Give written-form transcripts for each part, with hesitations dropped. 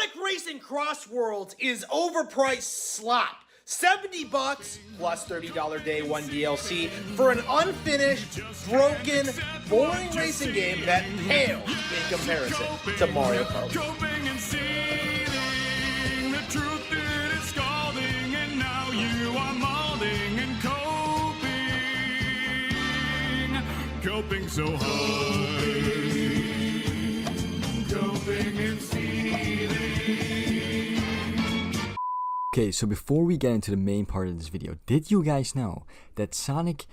Sonic Racing Crossworlds is overpriced slop. $70 plus $30 day one DLC for an unfinished, broken, boring racing game that pales in comparison to Mario Kart. Coping so hard, coping and seething. Okay, so before we get into the main part of this video, did you guys know that Sonic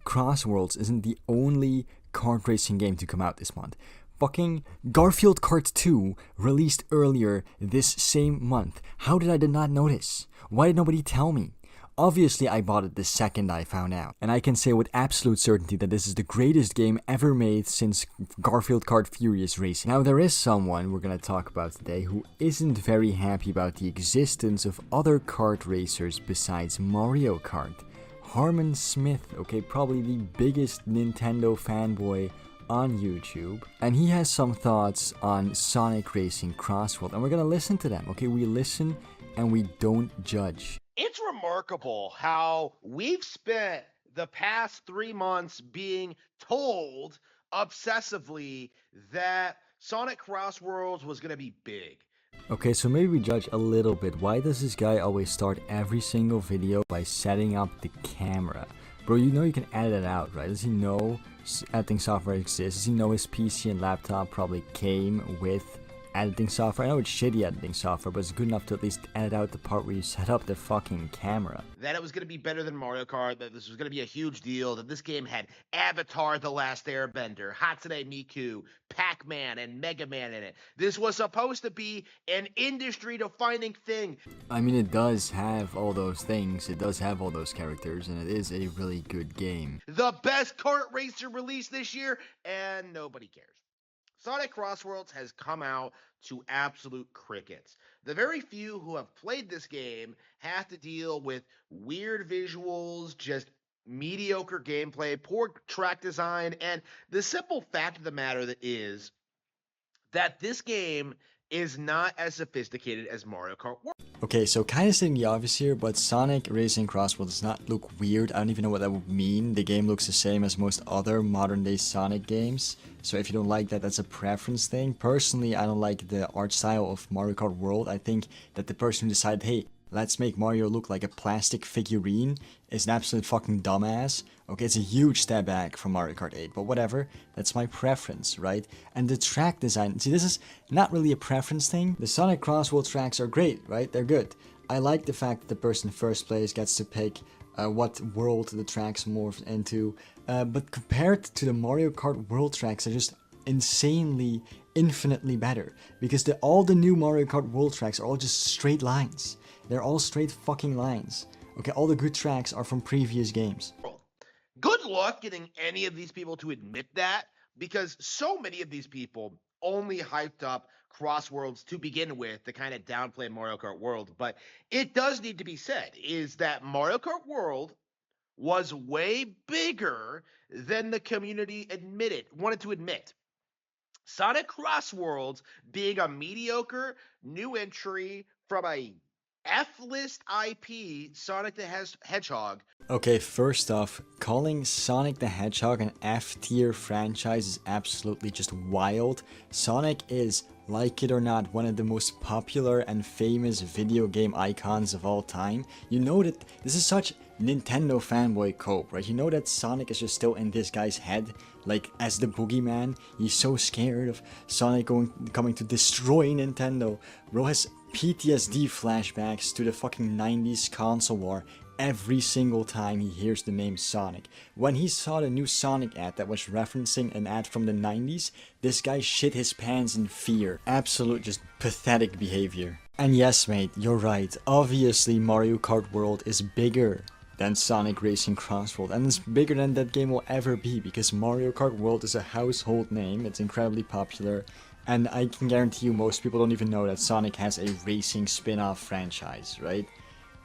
Crossworlds isn't the only kart racing game to come out this month? Fucking Garfield Kart 2 released earlier this same month. How did I not notice? Why did nobody tell me? Obviously, I bought it the second I found out, and I can say with absolute certainty that this is the greatest game ever made since Garfield Kart Furious Racing. Now, there is someone we're gonna talk about today who isn't very happy about the existence of other kart racers besides Mario Kart. Harman Smith, okay, probably the biggest Nintendo fanboy on YouTube, and he has some thoughts on Sonic Racing Crossworld, and we're gonna listen to them, okay? We listen and we don't judge. It's remarkable how we've spent the past 3 months being told obsessively that Sonic Crossworlds was going to be big. Okay, so maybe we judge a little bit. Why does this guy always start every single video by setting up the camera? Bro, you know you can edit it out, right? Does he know editing software exists? Does he know his PC and laptop probably came with editing software? I know it's shitty editing software, but it's good enough to at least edit out the part where you set up the fucking camera. That it was going to be better than Mario Kart, that this was going to be a huge deal, that this game had Avatar The Last Airbender, Hatsune Miku, Pac-Man, and Mega Man in it. This was supposed to be an industry-defining thing. I mean, it does have all those things, it does have all those characters, and it is a really good game. The best kart racer released this year, and nobody cares. Sonic Crossworlds has come out to absolute crickets. The very few who have played this game have to deal with weird visuals, just mediocre gameplay, poor track design, and the simple fact of the matter is that this game is not as sophisticated as Mario Kart World. Okay, so kind of stating the obvious here, but Sonic Racing Crossworld does not look weird. I don't even know what that would mean. The game looks the same as most other modern day Sonic games. So if you don't like that, that's a preference thing. Personally, I don't like the art style of Mario Kart World. I think that the person who decided, hey, let's make Mario look like a plastic figurine is an absolute fucking dumbass. Okay, it's a huge step back from Mario Kart 8, but whatever, that's my preference, right? And the track design, see, this is not really a preference thing. The Sonic Crossworld tracks are great, right? They're good. I like the fact that the person in first place gets to pick what world the tracks morph into, but compared to the Mario Kart World tracks, they're just insanely, infinitely better, because all the new Mario Kart World tracks are all just straight lines. They're all straight fucking lines. Okay, all the good tracks are from previous games. Good luck getting any of these people to admit that, because so many of these people only hyped up Crossworlds to begin with to kind of downplay Mario Kart World. But it does need to be said, is that Mario Kart World was way bigger than the community wanted to admit. Sonic Crossworlds being a mediocre new entry from a F-list IP, Sonic the Hedgehog. Okay, first off, calling Sonic the Hedgehog an F-tier franchise is absolutely just wild. Sonic is, like it or not, one of the most popular and famous video game icons of all time. You know that this is such Nintendo fanboy cope, right? You know that Sonic is just still in this guy's head, like as the boogeyman. He's so scared of Sonic coming to destroy Nintendo. Bro has PTSD flashbacks to the fucking 90s console war every single time he hears the name Sonic. When he saw the new Sonic ad that was referencing an ad from the 90s, this guy shit his pants in fear. Absolute just pathetic behavior. And yes mate, you're right, obviously Mario Kart World is bigger than Sonic Racing Crossworld, and it's bigger than that game will ever be, because Mario Kart World is a household name, it's incredibly popular, and I can guarantee you most people don't even know that Sonic has a racing spin-off franchise, right?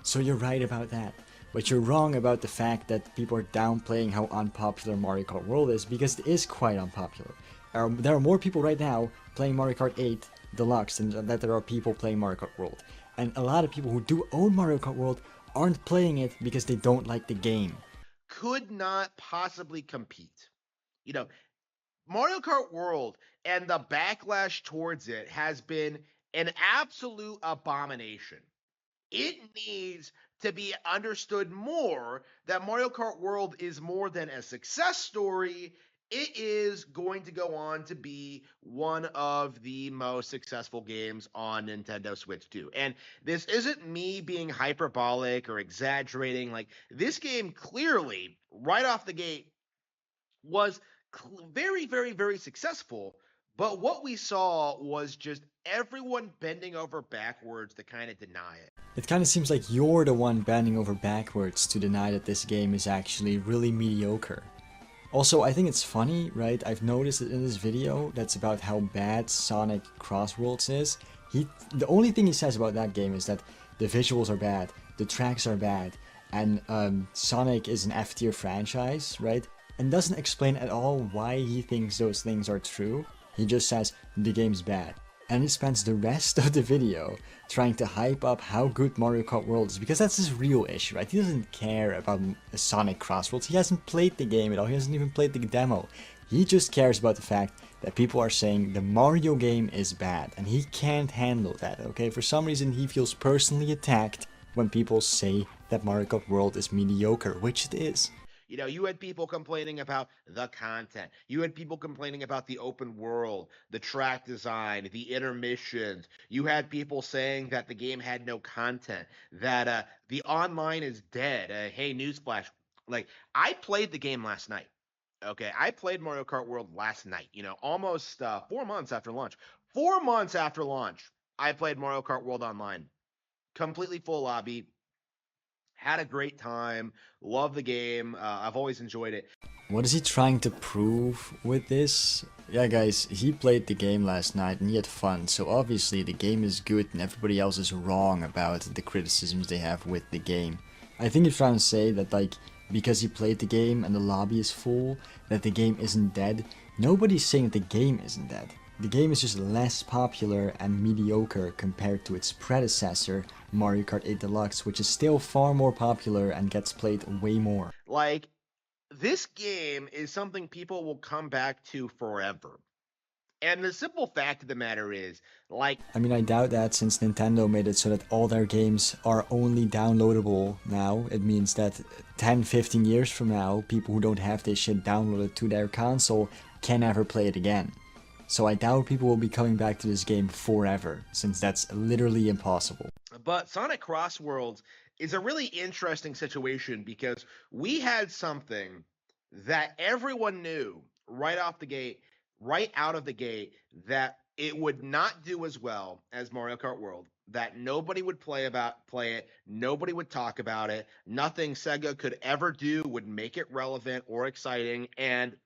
So you're right about that. But you're wrong about the fact that people are downplaying how unpopular Mario Kart World is, because it is quite unpopular. There are more people right now playing Mario Kart 8 Deluxe and that there are people playing Mario Kart World. And a lot of people who do own Mario Kart World aren't playing it because they don't like the game. Could not possibly compete. You know, Mario Kart World and the backlash towards it has been an absolute abomination. It needs to be understood more that Mario Kart World is more than a success story. It is going to go on to be one of the most successful games on Nintendo Switch 2. And this isn't me being hyperbolic or exaggerating. Like, this game clearly, right off the gate, was very, very, very successful. But what we saw was just everyone bending over backwards to kind of deny it. It kind of seems like you're the one bending over backwards to deny that this game is actually really mediocre. Also, I think it's funny, right? I've noticed it in this video that's about how bad Sonic Crossworlds is. The only thing he says about that game is that the visuals are bad, the tracks are bad, and Sonic is an F-tier franchise, right? And doesn't explain at all why he thinks those things are true. He just says the game's bad. And he spends the rest of the video trying to hype up how good Mario Kart World is, because that's his real issue, right? He doesn't care about Sonic Crossworlds. He hasn't played the game at all. He hasn't even played the demo. He just cares about the fact that people are saying the Mario game is bad, and he can't handle that, okay? For some reason, he feels personally attacked when people say that Mario Kart World is mediocre, which it is. You know, you had people complaining about the content. You had people complaining about the open world, the track design, the intermissions. You had people saying that the game had no content, that the online is dead. Hey, newsflash. Like, I played the game last night. Okay, I played Mario Kart World last night, almost 4 months after launch. 4 months after launch, I played Mario Kart World Online. Completely full lobby, had a great time, love the game. I've always enjoyed it. What is he trying to prove with this? Yeah, guys, he played the game last night and he had fun, so obviously the game is good and everybody else is wrong about the criticisms they have with the game. I think he's trying to say that, like, because he played the game and the lobby is full, that the game isn't dead. Nobody's saying that the game isn't dead. The game is just less popular and mediocre compared to its predecessor, Mario Kart 8 Deluxe, which is still far more popular and gets played way more. Like, this game is something people will come back to forever. And the simple fact of the matter is, like, I mean, I doubt that, since Nintendo made it so that all their games are only downloadable now. It means that 10-15 years from now, people who don't have this shit downloaded to their console can never play it again. So I doubt people will be coming back to this game forever, since that's literally impossible. But Sonic Crossworlds is a really interesting situation because we had something that everyone knew right off the gate, right out of the gate, that it would not do as well as Mario Kart World, that nobody would play it, nobody would talk about it, nothing Sega could ever do would make it relevant or exciting, and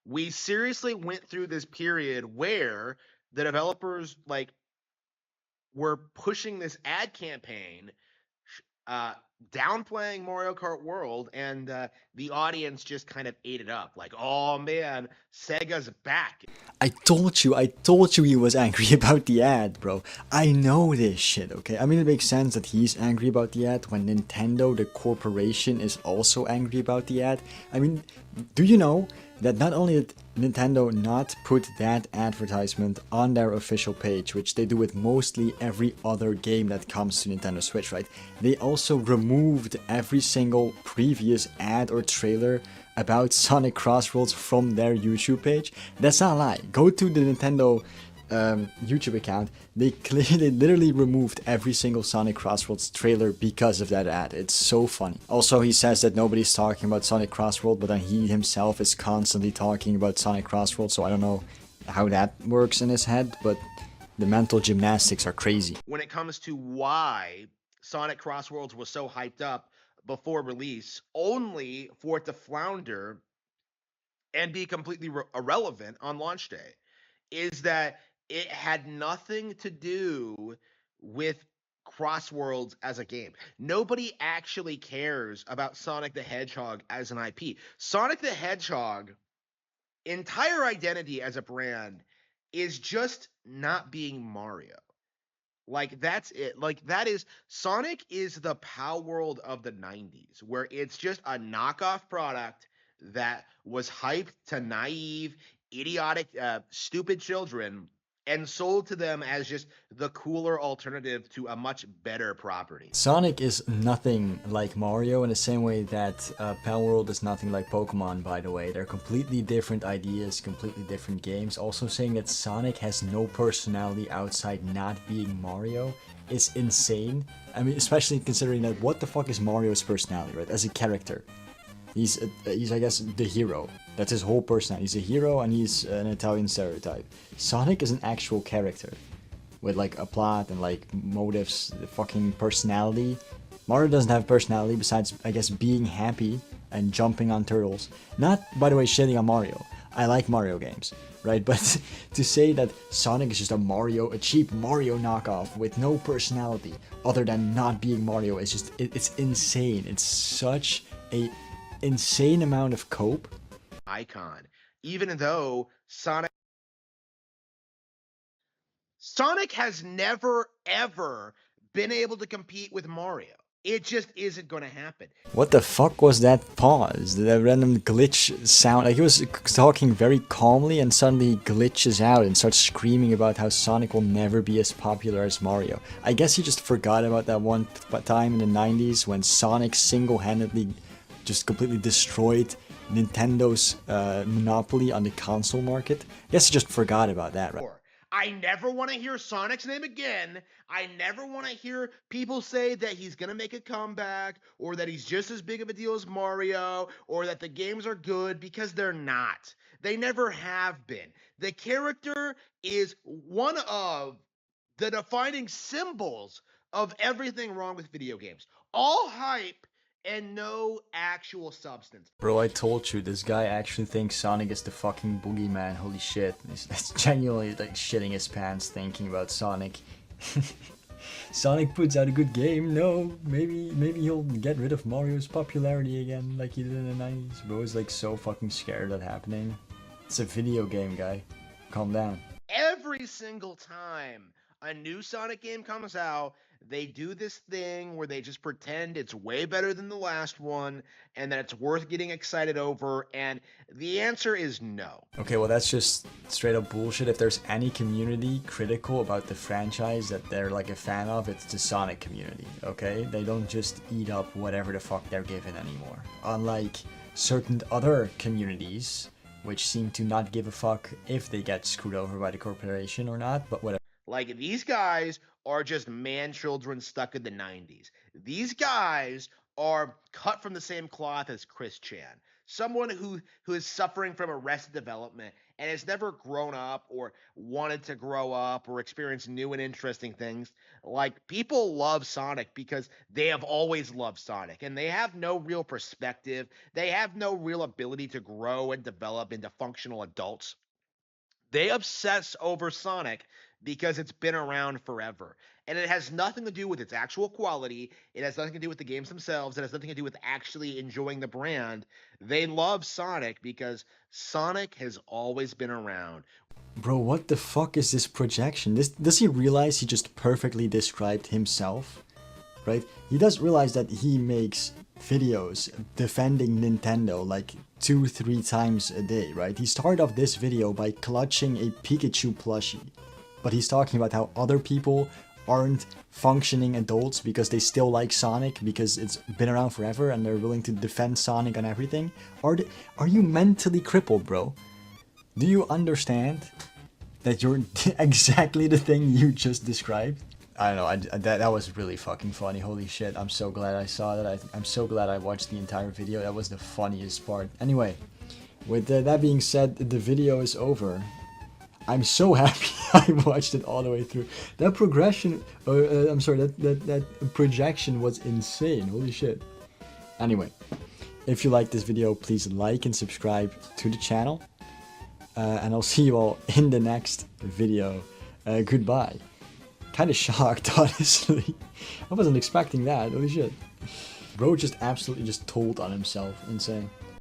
we seriously went through this period where the developers were pushing this ad campaign, uh, downplaying Mario Kart World, and the audience just kind of ate it up. Like, oh man, Sega's back. I told you he was angry about the ad, bro. I know this shit, okay? I mean, it makes sense that he's angry about the ad when Nintendo, the corporation, is also angry about the ad. I mean, do you know that not only did Nintendo not put that advertisement on their official page, which they do with mostly every other game that comes to Nintendo Switch, right? They also removed every single previous ad or trailer about Sonic Crossworlds from their YouTube page. That's not a lie. Go to the Nintendo YouTube account. They literally removed every single Sonic Crossworlds trailer because of that ad. It's so funny. Also, he says that nobody's talking about Sonic Crossworld, but then he himself is constantly talking about Sonic Crossworld, so I don't know how that works in his head, but the mental gymnastics are crazy. When it comes to why Sonic Crossworlds was so hyped up before release, only for it to flounder and be completely irrelevant on launch day, is that it had nothing to do with Crossworlds as a game. Nobody actually cares about Sonic the Hedgehog as an IP. Sonic the Hedgehog, entire identity as a brand, is just not being Mario. Like that's it. Like that is Sonic is the Power World of the 90s where it's just a knockoff product that was hyped to naive, idiotic, stupid children and sold to them as just the cooler alternative to a much better property. Sonic is nothing like Mario in the same way that Palworld is nothing like Pokemon, by the way. They're completely different ideas, completely different games. Also saying that Sonic has no personality outside not being Mario is insane. I mean, especially considering that what the fuck is Mario's personality, right? As a character. He's I guess, the hero. That's his whole personality. He's a hero and he's an Italian stereotype. Sonic is an actual character with like a plot and like motives, the fucking personality. Mario doesn't have personality besides, I guess, being happy and jumping on turtles. Not, by the way, shitting on Mario. I like Mario games, right? But to say that Sonic is just a cheap Mario knockoff with no personality other than not being Mario is just, it's insane. It's such a insane amount of cope. Icon. Even though Sonic has never ever been able to compete with Mario. It just isn't going to happen. What the fuck was that pause? That random glitch sound? Like he was talking very calmly and suddenly glitches out and starts screaming about how Sonic will never be as popular as Mario. I guess he just forgot about that one time in the 90s when Sonic single-handedly just completely destroyed Nintendo's monopoly on the console market. I guess he just forgot about that, right? I never want to hear Sonic's name again. I never want to hear people say that he's going to make a comeback or that he's just as big of a deal as Mario or that the games are good, because they're not. They never have been. The character is one of the defining symbols of everything wrong with video games. All hype and no actual substance. Bro, I told you, this guy actually thinks Sonic is the fucking boogeyman. Holy shit. He's genuinely like shitting his pants thinking about Sonic. Sonic puts out a good game. No, maybe he'll get rid of Mario's popularity again like he did in the 90s. Bro is like so fucking scared of that happening. It's a video game, guy. Calm down. Every single time a new Sonic game comes out, they do this thing where they just pretend it's way better than the last one and that it's worth getting excited over, and the answer is no. Okay, well that's just straight up bullshit. If there's any community critical about the franchise that they're like a fan of, it's the Sonic community, okay? They don't just eat up whatever the fuck they're given anymore. Unlike certain other communities, which seem to not give a fuck if they get screwed over by the corporation or not, but whatever. Like, these guys are just man-children stuck in the 90s. These guys are cut from the same cloth as Chris Chan, someone who is suffering from arrested development and has never grown up or wanted to grow up or experience new and interesting things. Like, people love Sonic because they have always loved Sonic, and they have no real perspective. They have no real ability to grow and develop into functional adults. They obsess over Sonic because it's been around forever. And it has nothing to do with its actual quality. It has nothing to do with the games themselves. It has nothing to do with actually enjoying the brand. They love Sonic because Sonic has always been around. Bro, what the fuck is this projection? Does he realize he just perfectly described himself? Right? He does realize that he makes videos defending Nintendo like 2-3 times a day, right? He started off this video by clutching a Pikachu plushie. But he's talking about how other people aren't functioning adults because they still like Sonic because it's been around forever and they're willing to defend Sonic on everything. Are you mentally crippled, bro? Do you understand that you're exactly the thing you just described? I don't know, that was really fucking funny. Holy shit, I'm so glad I saw that. I'm so glad I watched the entire video. That was the funniest part. Anyway, with that being said, the video is over. I'm so happy I watched it all the way through. That progression, I'm sorry, that projection was insane. Holy shit. Anyway, if you like this video, please like and subscribe to the channel. And I'll see you all in the next video. Goodbye. Kinda shocked, honestly. I wasn't expecting that. Holy shit. Bro just absolutely just told on himself. Insane.